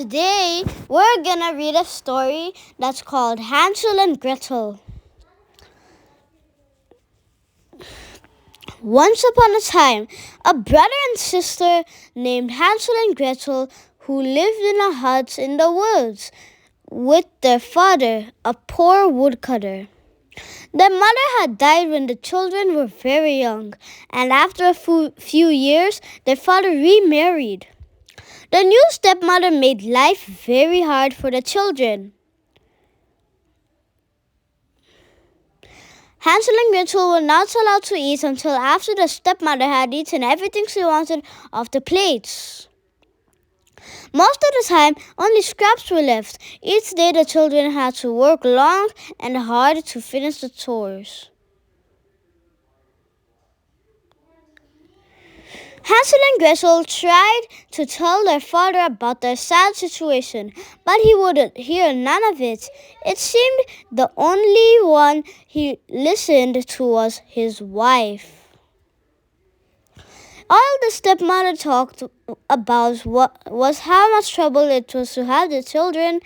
Today we're gonna read a story that's called Hansel and Gretel. Once upon a time, a brother and sister named Hansel and Gretel who lived in a hut in the woods with their father, a poor woodcutter. Their mother had died when the children were very young, and after a few years, their father remarried. The new stepmother made life very hard for the children. Hansel and Gretel were not allowed to eat until after the stepmother had eaten everything she wanted off the plates. Most of the time, only scraps were left. Each day the children had to work long and hard to finish the chores. Hansel and Gretel tried to tell their father about their sad situation, but he wouldn't hear none of it. It seemed the only one he listened to was his wife. All the stepmother talked about was how much trouble it was to have the children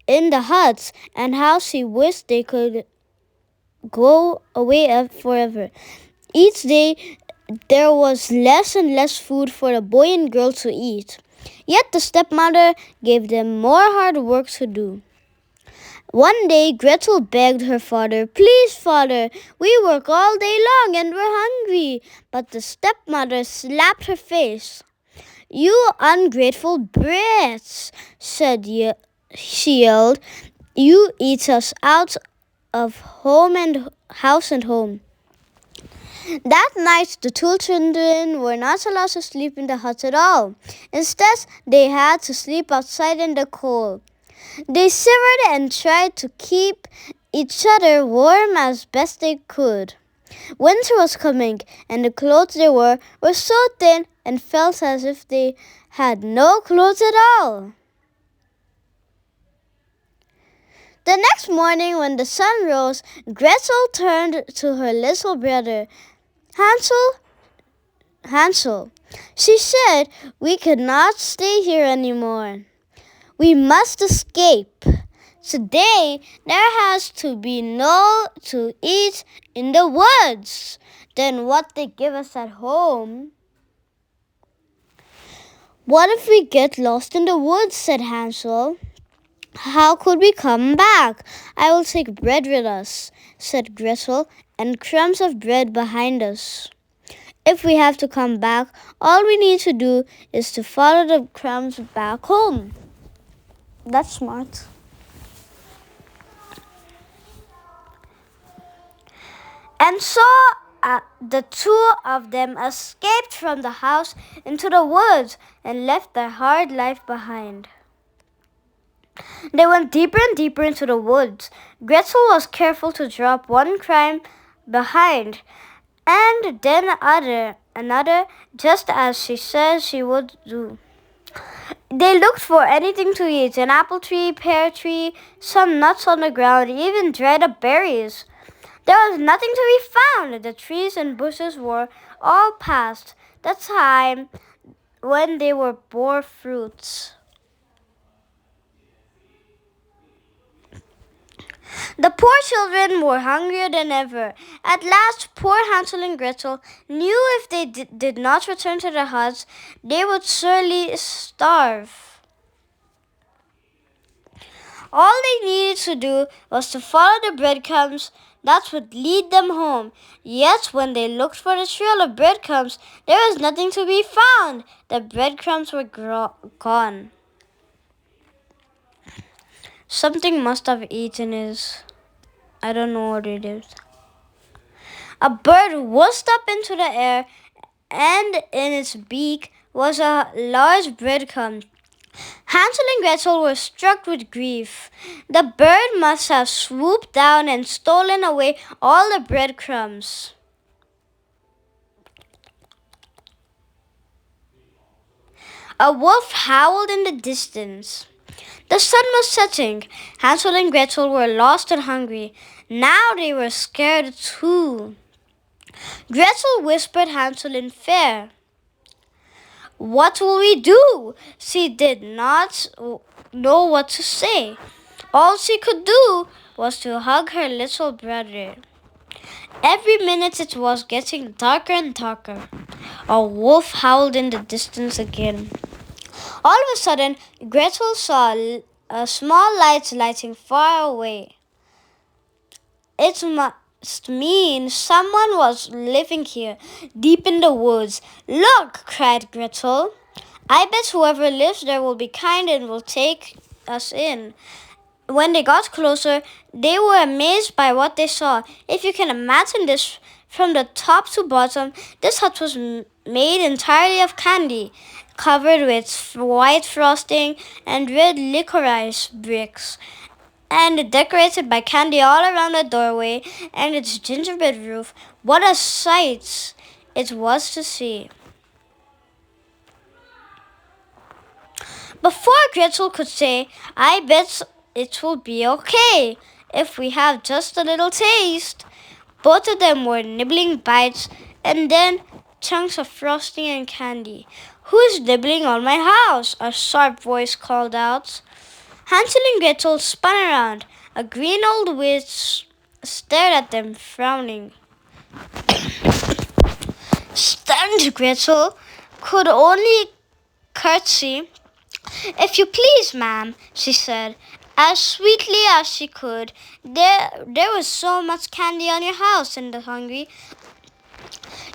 in the huts, and how she wished they could go away forever. Each day, there was less and less food for the boy and girl to eat. Yet the stepmother gave them more hard work to do. One day, Gretel begged her father, "Please, father, we work all day long and we're hungry." But the stepmother slapped her face. "You ungrateful brats," she yelled. "You eat us out of house and home." That night, the two children were not allowed to sleep in the hut at all. Instead, they had to sleep outside in the cold. They shivered and tried to keep each other warm as best they could. Winter was coming, and the clothes they wore were so thin and felt as if they had no clothes at all. The next morning, when the sun rose, Gretel turned to her little brother. Hansel, she said, "we cannot stay here anymore. We must escape. Today, there has to be no to eat in the woods than what they give us at home." "What if we get lost in the woods?" said Hansel. "How could we come back?" "I will take bread with us," said Gretel, "and crumbs of bread behind us. If we have to come back, all we need to do is to follow the crumbs back home." That's smart. And so the two of them escaped from the house into the woods and left their hard life behind. They went deeper and deeper into the woods. Gretel was careful to drop one crumb behind, and then another, just as she said she would do. They looked for anything to eat: an apple tree, pear tree, some nuts on the ground, even dried up berries. There was nothing to be found. The trees and bushes were all past the time when they bore fruits. The poor children were hungrier than ever. At last, poor Hansel and Gretel knew if they did not return to their huts, they would surely starve. All they needed to do was to follow the breadcrumbs that would lead them home. Yet, when they looked for the trail of breadcrumbs, there was nothing to be found. The breadcrumbs were gone. Something must have eaten it. I don't know what it is. A bird whisked up into the air, and in its beak was a large breadcrumb. Hansel and Gretel were struck with grief. The bird must have swooped down and stolen away all the breadcrumbs. A wolf howled in the distance. The sun was setting. Hansel and Gretel were lost and hungry. Now they were scared too. Gretel whispered Hansel in fear. What will we do? She did not know what to say. All she could do was to hug her little brother. Every minute it was getting darker and darker. A wolf howled in the distance again. All of a sudden, Gretel saw a small light lighting far away. It must mean someone was living here, deep in the woods. Look, cried Gretel. I bet whoever lives there will be kind and will take us in. When they got closer, they were amazed by what they saw. If you can imagine this from the top to bottom, this hut was made entirely of candy, covered with white frosting and red licorice bricks, and decorated by candy all around the doorway and its gingerbread roof. What a sight it was to see! Before Gretel could say, I bet it will be okay if we have just a little taste, both of them were nibbling bites and then chunks of frosting and candy. Who is nibbling on my house? A sharp voice called out. Hansel and Gretel spun around. A green old witch stared at them, frowning. Stunned, Gretel could only curtsy. If you please, ma'am, she said, as sweetly as she could. There was so much candy on your house, and the hungry.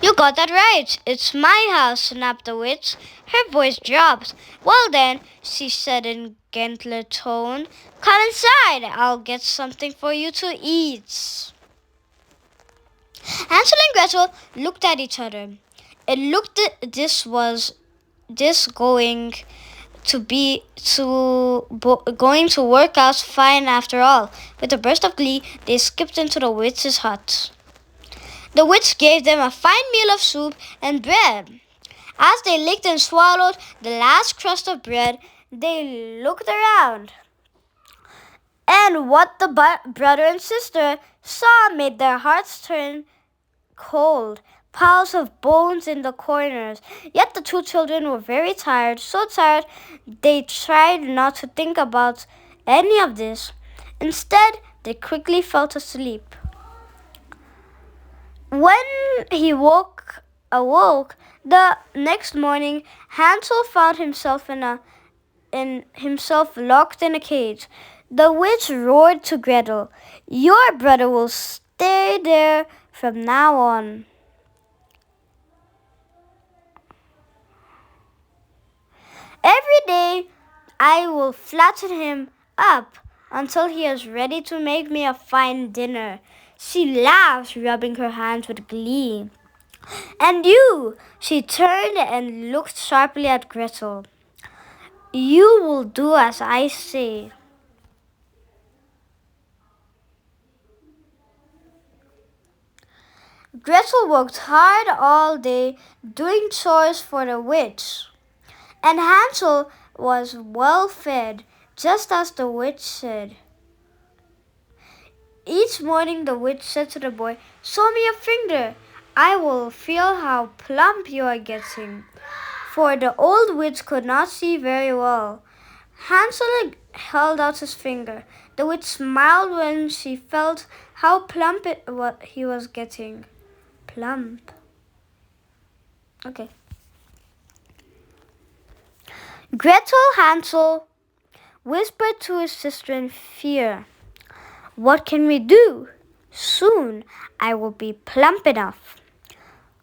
You got that right. It's my house, snapped the witch. Her voice dropped. Well then, she said in gentler tone, come inside. I'll get something for you to eat. Hansel and Gretel looked at each other. It looked going to work out fine after all. With a burst of glee, they skipped into the witch's hut. The witch gave them a fine meal of soup and bread. As they licked and swallowed the last crust of bread, they looked around. And what the brother and sister saw made their hearts turn cold. Piles of bones in the corners. Yet the two children were very tired, so tired they tried not to think about any of this. Instead, they quickly fell asleep. When he awoke the next morning, Hansel found himself locked in a cage. The witch roared to Gretel, "Your brother will stay there from now on." Every day I will flatten him up until he is ready to make me a fine dinner. She laughed, rubbing her hands with glee. And you, she turned and looked sharply at Gretel. You will do as I say. Gretel worked hard all day doing chores for the witch. And Hansel was well fed, just as the witch said. Each morning the witch said to the boy, "Show me your finger. I will feel how plump you are getting." For the old witch could not see very well. Hansel held out his finger. The witch smiled when she felt how plump he was getting. Plump. Okay. Hansel whispered to his sister in fear. What can we do? Soon I will be plump enough.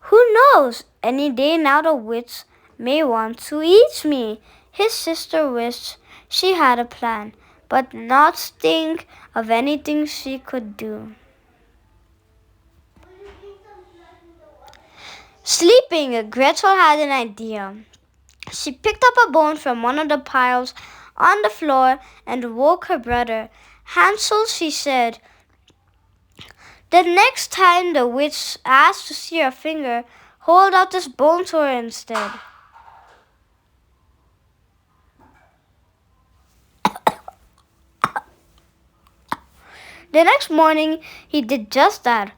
Who knows? Any day now the witch may want to eat me. His sister wished she had a plan, but not think of anything she could do. Sleeping, Gretel had an idea. She picked up a bone from one of the piles on the floor and woke her brother. Hansel, she said. The next time the witch asked to see her finger, hold out this bone to her instead. The next morning, he did just that.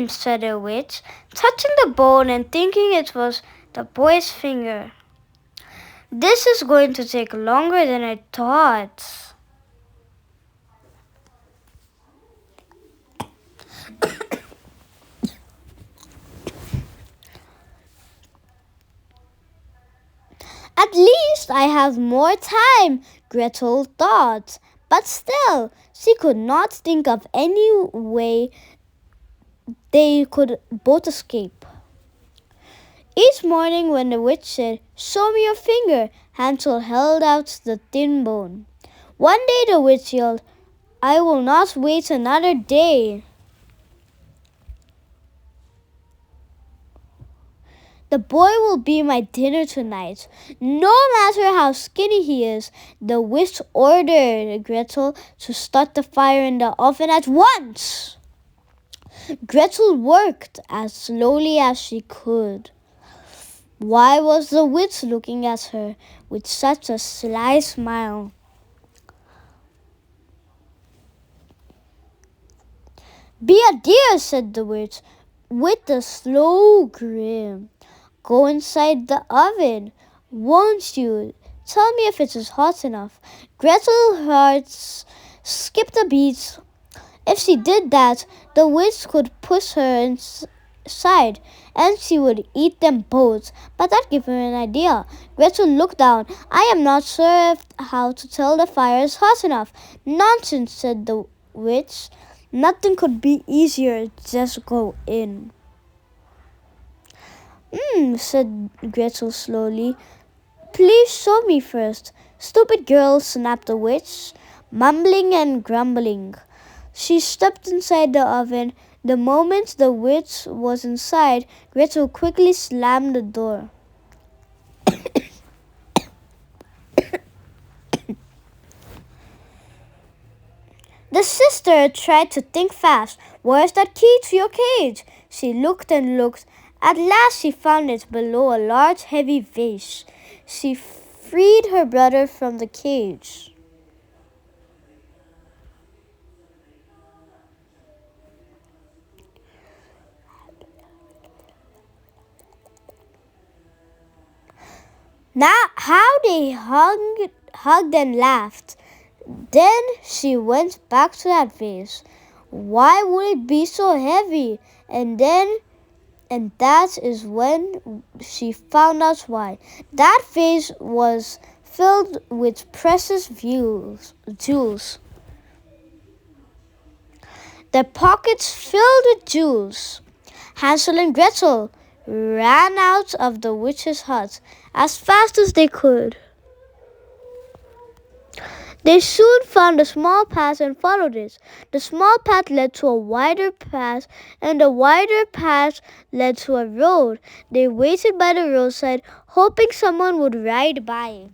Said the witch, touching the bone and thinking it was the boy's finger. This is going to take longer than I thought. At least I have more time, Gretel thought. But still, she could not think of any way they could both escape. Each morning when the witch said, "Show me your finger," Hansel held out the thin bone. One day the witch yelled, "I will not wait another day." "The boy will be my dinner tonight, no matter how skinny he is," the witch ordered Gretel to start the fire in the oven at once. Gretel worked as slowly as she could. Why was the witch looking at her with such a sly smile? "Be a dear," said the witch, with a slow grin. "Go inside the oven, won't you? Tell me if it is hot enough." Gretel's heart skipped a beat. If she did that, the witch could push her inside, and she would eat them both. But that gave her an idea. Gretel looked down. "I am not sure how to tell the fire is hot enough." "Nonsense," said the witch. "Nothing could be easier. Just go in." Said Gretel slowly. "Please show me first." "Stupid girl," snapped the witch, mumbling and grumbling. She stepped inside the oven. The moment the witch was inside, Gretel quickly slammed the door. The sister tried to think fast. "Where's that key to your cage?" She looked and looked. At last she found it below a large heavy vase. She freed her brother from the cage. Now how they hugged and laughed. Then she went back to that vase. Why would it be so heavy? And that is when she found out why. That vase was filled with precious jewels. Their pockets filled with jewels. Hansel and Gretel ran out of the witch's hut as fast as they could. They soon found a small path and followed it. The small path led to a wider path, and the wider path led to a road. They waited by the roadside, hoping someone would ride by.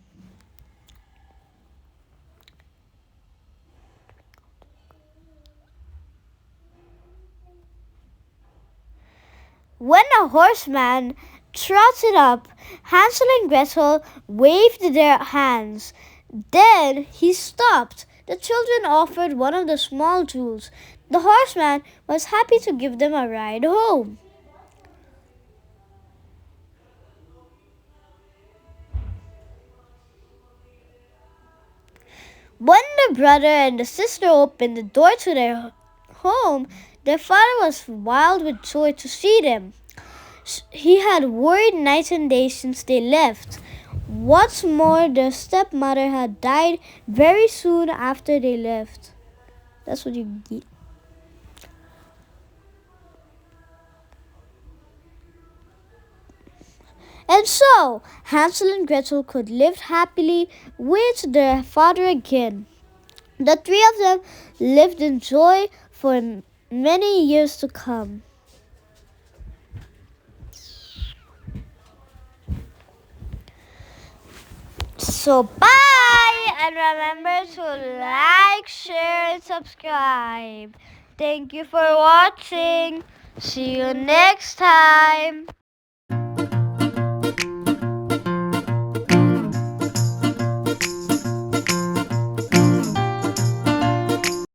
When a horseman trotted up, Hansel and Gretel waved their hands. Then he stopped. The children offered one of the small jewels. The horseman was happy to give them a ride home. When the brother and the sister opened the door to their home, their father was wild with joy to see them. He had worried night and day since they left. What's more, their stepmother had died very soon after they left. That's what you get. And so, Hansel and Gretel could live happily with their father again. The three of them lived in joy for many years to come. So bye, and remember to like, share, and subscribe. Thank you for watching. See you next time.